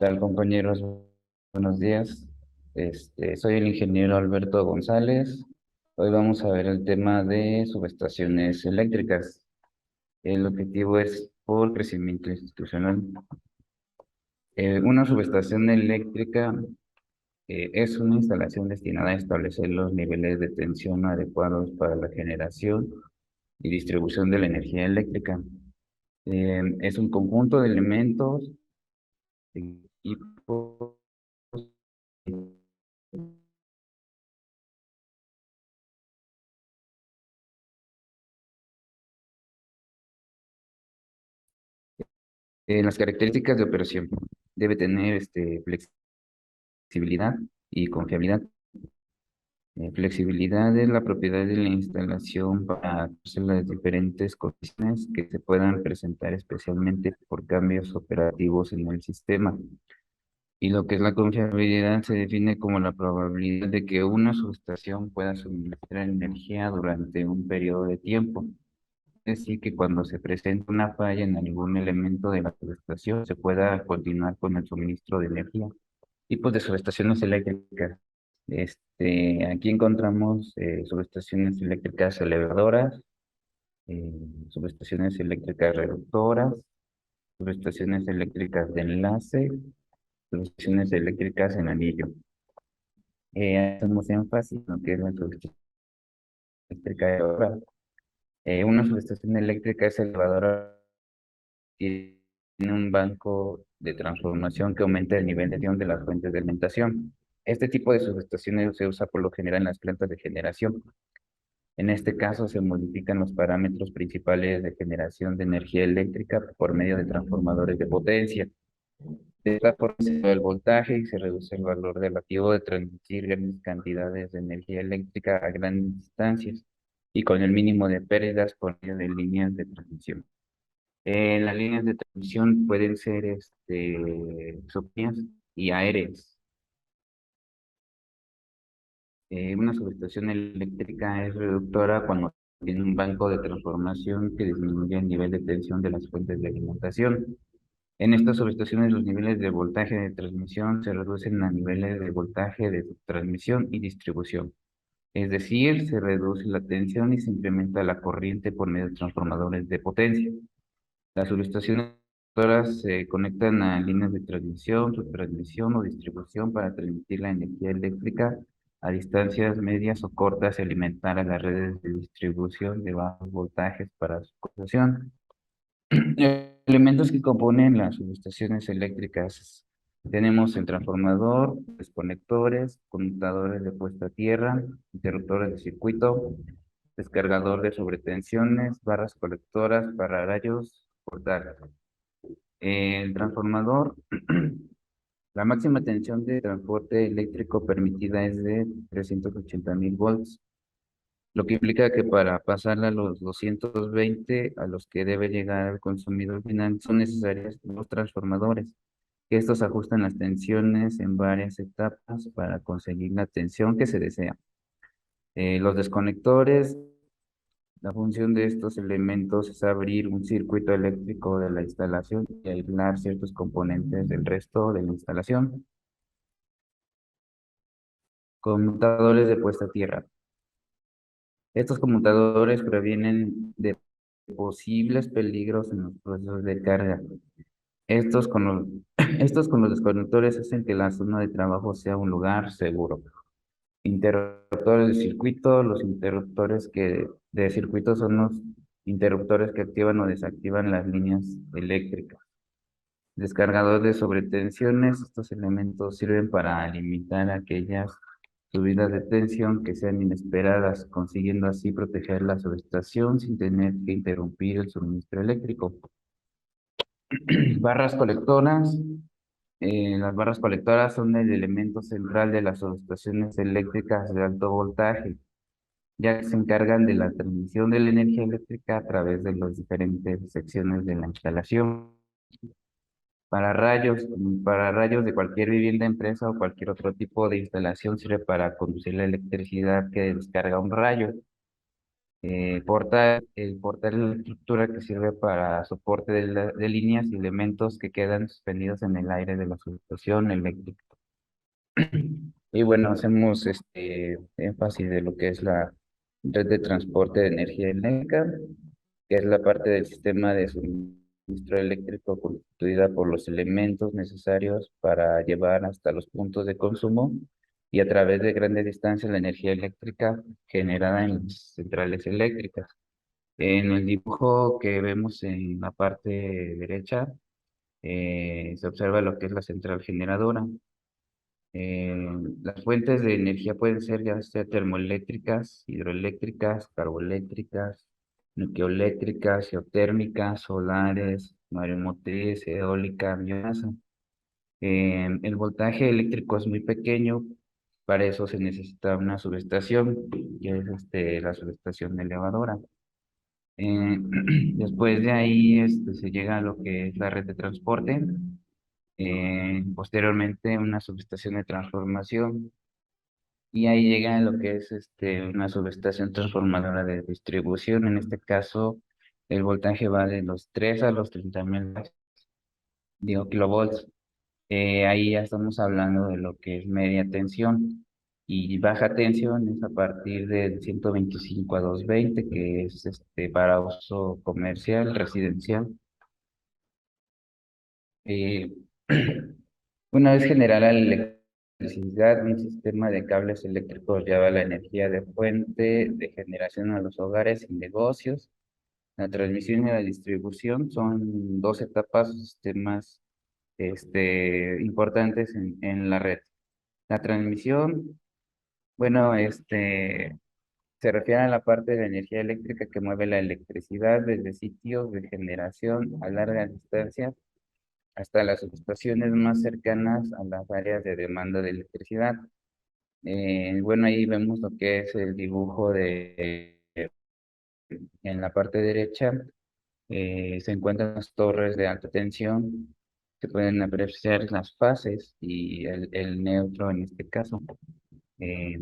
Tal compañeros? Buenos días. Soy el ingeniero Alberto González. Hoy vamos a ver el tema de subestaciones eléctricas. El objetivo es por crecimiento institucional. Una subestación eléctrica es una instalación destinada a establecer los niveles de tensión adecuados para la generación y distribución de la energía eléctrica. Es un conjunto de elementos, equipos las características de operación. Debe tener flexibilidad y confiabilidad. Flexibilidad es la propiedad de la instalación para hacer las diferentes condiciones que se puedan presentar, especialmente por cambios operativos en el sistema. Y lo que es la confiabilidad se define como la probabilidad de que una subestación pueda suministrar energía durante un periodo de tiempo. Es decir, que cuando se presenta una falla en algún elemento de la subestación, se pueda continuar con el suministro de energía. Tipos de subestaciones eléctricas. Aquí encontramos subestaciones eléctricas elevadoras, eh, subestaciones eléctricas reductoras, subestaciones eléctricas de enlace, subestaciones eléctricas en anillo. Hacemos énfasis en lo que es la subestación eléctrica elevadora. Una subestación eléctrica es elevadora, tiene un banco de transformación que aumenta el nivel de tensión de las fuentes de alimentación. Este tipo de subestaciones se usa por lo general en las plantas de generación. En este caso se modifican los parámetros principales de generación de energía eléctrica por medio de transformadores de potencia. De esta forma se eleva el voltaje y se reduce el valor relativo de transmitir grandes cantidades de energía eléctrica a grandes distancias y con el mínimo de pérdidas por medio de líneas de transmisión. Las líneas de transmisión pueden ser subterráneas y aéreas. Una subestación eléctrica es reductora cuando tiene un banco de transformación que disminuye el nivel de tensión de las fuentes de alimentación. En estas subestaciones los niveles de voltaje de transmisión se reducen a niveles de voltaje de transmisión y distribución. Es decir, se reduce la tensión y se incrementa la corriente por medio de transformadores de potencia. Las subestaciones se conectan a líneas de transmisión, subtransmisión o distribución para transmitir la energía eléctrica a distancias medias o cortas y alimentar a las redes de distribución de bajos voltajes para su conversión. Elementos que componen las subestaciones eléctricas. Tenemos el transformador, desconectores, conmutadores de puesta a tierra, interruptores de circuito, descargador de sobretensiones, barras colectoras, pararrayos, portales. El transformador, la máxima tensión de transporte eléctrico permitida es de 380.000 volts, lo que implica que para pasarla a los 220 a los que debe llegar al consumidor final son necesarios dos transformadores, que estos ajustan las tensiones en varias etapas para conseguir la tensión que se desea. Los desconectores, la función de estos elementos es abrir un circuito eléctrico de la instalación y aislar ciertos componentes del resto de la instalación. Conmutadores de puesta a tierra. Estos conmutadores previenen de posibles peligros en los procesos de carga. Estos con los, estos con los desconectores hacen que la zona de trabajo sea un lugar seguro. Interruptores de circuito. Los interruptores de circuito son los interruptores que activan o desactivan las líneas eléctricas. Descargador de sobretensiones. Estos elementos sirven para limitar aquellas subidas de tensión que sean inesperadas, consiguiendo así proteger la subestación sin tener que interrumpir el suministro eléctrico. Barras colectoras. Las barras colectoras son el elemento central de las subestaciones eléctricas de alto voltaje, ya que se encargan de la transmisión de la energía eléctrica a través de las diferentes secciones de la instalación. Para rayos de cualquier vivienda, empresa o cualquier otro tipo de instalación sirve para conducir la electricidad que descarga un rayo. El portal es la estructura que sirve para soporte de líneas y elementos que quedan suspendidos en el aire de la subestación eléctrica. Y bueno, hacemos énfasis de lo que es la red de transporte de energía eléctrica, que es la parte del sistema de suministro eléctrico constituida por los elementos necesarios para llevar hasta los puntos de consumo y a través de grandes distancias la energía eléctrica generada en las centrales eléctricas. En el dibujo que vemos en la parte derecha, se observa lo que es la central generadora. Eh, las fuentes de energía pueden ser ya sea termoeléctricas, hidroeléctricas, carboeléctricas, nucleoeléctricas, geotérmicas, solares, mareomotriz, eólica, biomasa. El voltaje eléctrico es muy pequeño, para eso se necesita una subestación, que es la subestación elevadora. Después de ahí se llega a lo que es la red de transporte, posteriormente una subestación de transformación y ahí llega lo que es una subestación transformadora de distribución. En este caso, el voltaje va de los 3 a los 30.000, digo, kilovolts. Ahí ya estamos hablando de lo que es media tensión. Y baja tensión es a partir de 125 a 220, que es para uso comercial, residencial. Eh, una vez generada la electricidad, un sistema de cables eléctricos lleva la energía de fuente de generación a los hogares y negocios. La transmisión y la distribución son dos etapas o sistemas importantes en la red. La transmisión, bueno, se refiere a la parte de la energía eléctrica que mueve la electricidad desde sitios de generación a larga distancia hasta las subestaciones más cercanas a las áreas de demanda de electricidad. Bueno, ahí vemos lo que es el dibujo en la parte derecha, se encuentran las torres de alta tensión, se pueden apreciar las fases y el neutro en este caso. Eh,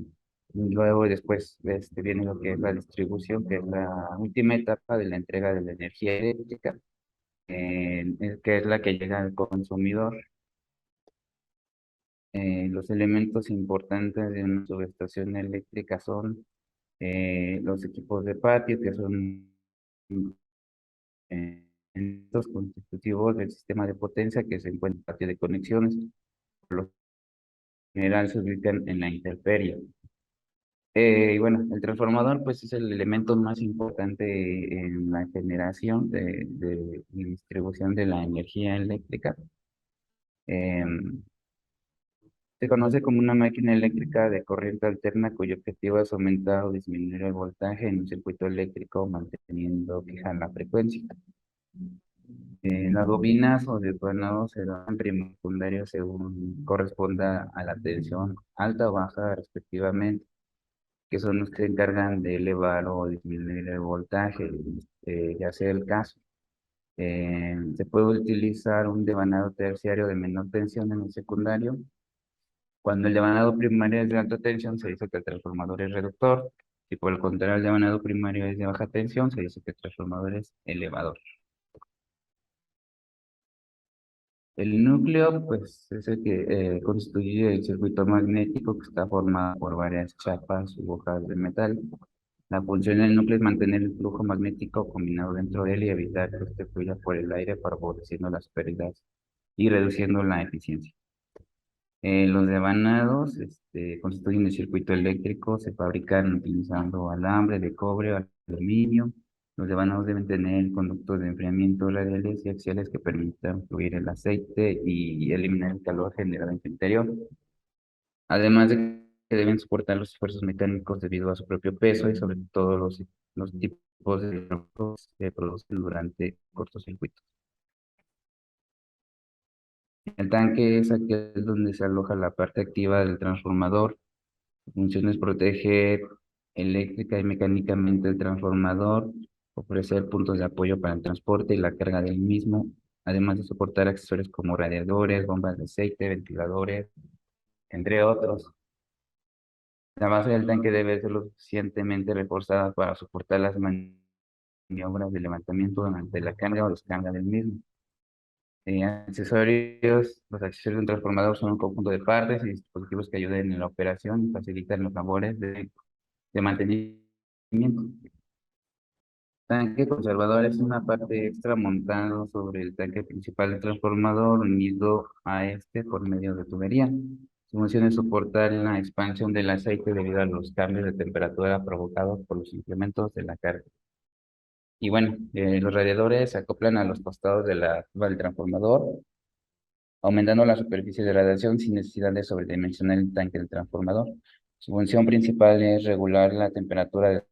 Luego después viene lo que es la distribución, que es la última etapa de la entrega de la energía eléctrica, que es la que llega al consumidor. Los elementos importantes de una subestación eléctrica son los equipos de patio, que son elementos constitutivos del sistema de potencia que se encuentra en el patio de conexiones. Por lo general se ubican en la intemperie. Y bueno, el transformador pues es el elemento más importante en la generación y distribución de la energía eléctrica. Em, Se conoce como una máquina eléctrica de corriente alterna cuyo objetivo es aumentar o disminuir el voltaje en un circuito eléctrico manteniendo fija la frecuencia. Las bobinas o detonados se dan primero y secundario según corresponda a la tensión alta o baja respectivamente, que son los que se encargan de elevar o disminuir el voltaje, ya sea el caso. Se puede utilizar un devanado terciario de menor tensión en el secundario. Cuando el devanado primario es de alta tensión, se dice que el transformador es reductor. Y por el contrario, el devanado primario es de baja tensión, se dice que el transformador es elevador. El núcleo, pues, es el que constituye el circuito magnético que está formado por varias chapas u hojas de metal. La función del núcleo es mantener el flujo magnético combinado dentro de él y evitar que este fluya por el aire, favoreciendo las pérdidas y reduciendo la eficiencia. Los devanados constituyen el circuito eléctrico, se fabrican utilizando alambre de cobre o aluminio. Los devanados deben tener conductos de enfriamiento radiales y axiales que permitan fluir el aceite y eliminar el calor generado en su interior. Además de que deben soportar los esfuerzos mecánicos debido a su propio peso y sobre todo los tipos de trabajos que se producen durante cortocircuitos. El tanque es aquel donde se aloja la parte activa del transformador. Su función es proteger eléctrica y mecánicamente el transformador, ofrecer puntos de apoyo para el transporte y la carga del mismo, además de soportar accesorios como radiadores, bombas de aceite, ventiladores, entre otros. La base del tanque debe ser lo suficientemente reforzada para soportar las maniobras de levantamiento durante la carga o descarga del mismo. Los accesorios de un transformador son un conjunto de partes y dispositivos que ayuden en la operación y facilitan los labores de mantenimiento. Tanque conservador es una parte extra montado sobre el tanque principal del transformador unido a este por medio de tubería. Su función es soportar la expansión del aceite debido a los cambios de temperatura provocados por los incrementos de la carga. Y bueno, los radiadores se acoplan a los costados de la tuba del transformador, aumentando la superficie de radiación sin necesidad de sobredimensionar el tanque del transformador. Su función principal es regular la temperatura del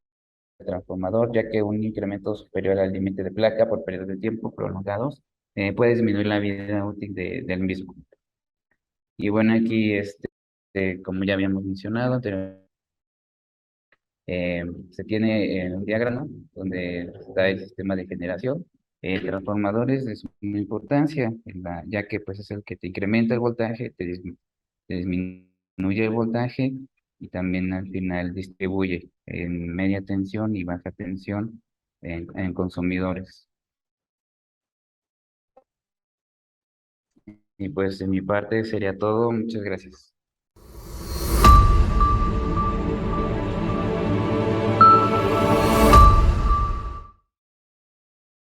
transformador, ya que un incremento superior al límite de placa por periodos de tiempo prolongados puede disminuir la vida útil del mismo. Y bueno, aquí, como ya habíamos mencionado anteriormente, se tiene un diagrama donde está el sistema de generación. El transformador es de suma importancia, ya que pues, es el que te incrementa el voltaje, te disminuye el voltaje y también al final distribuye en media tensión y baja tensión en consumidores. Y pues de mi parte sería todo. Muchas gracias.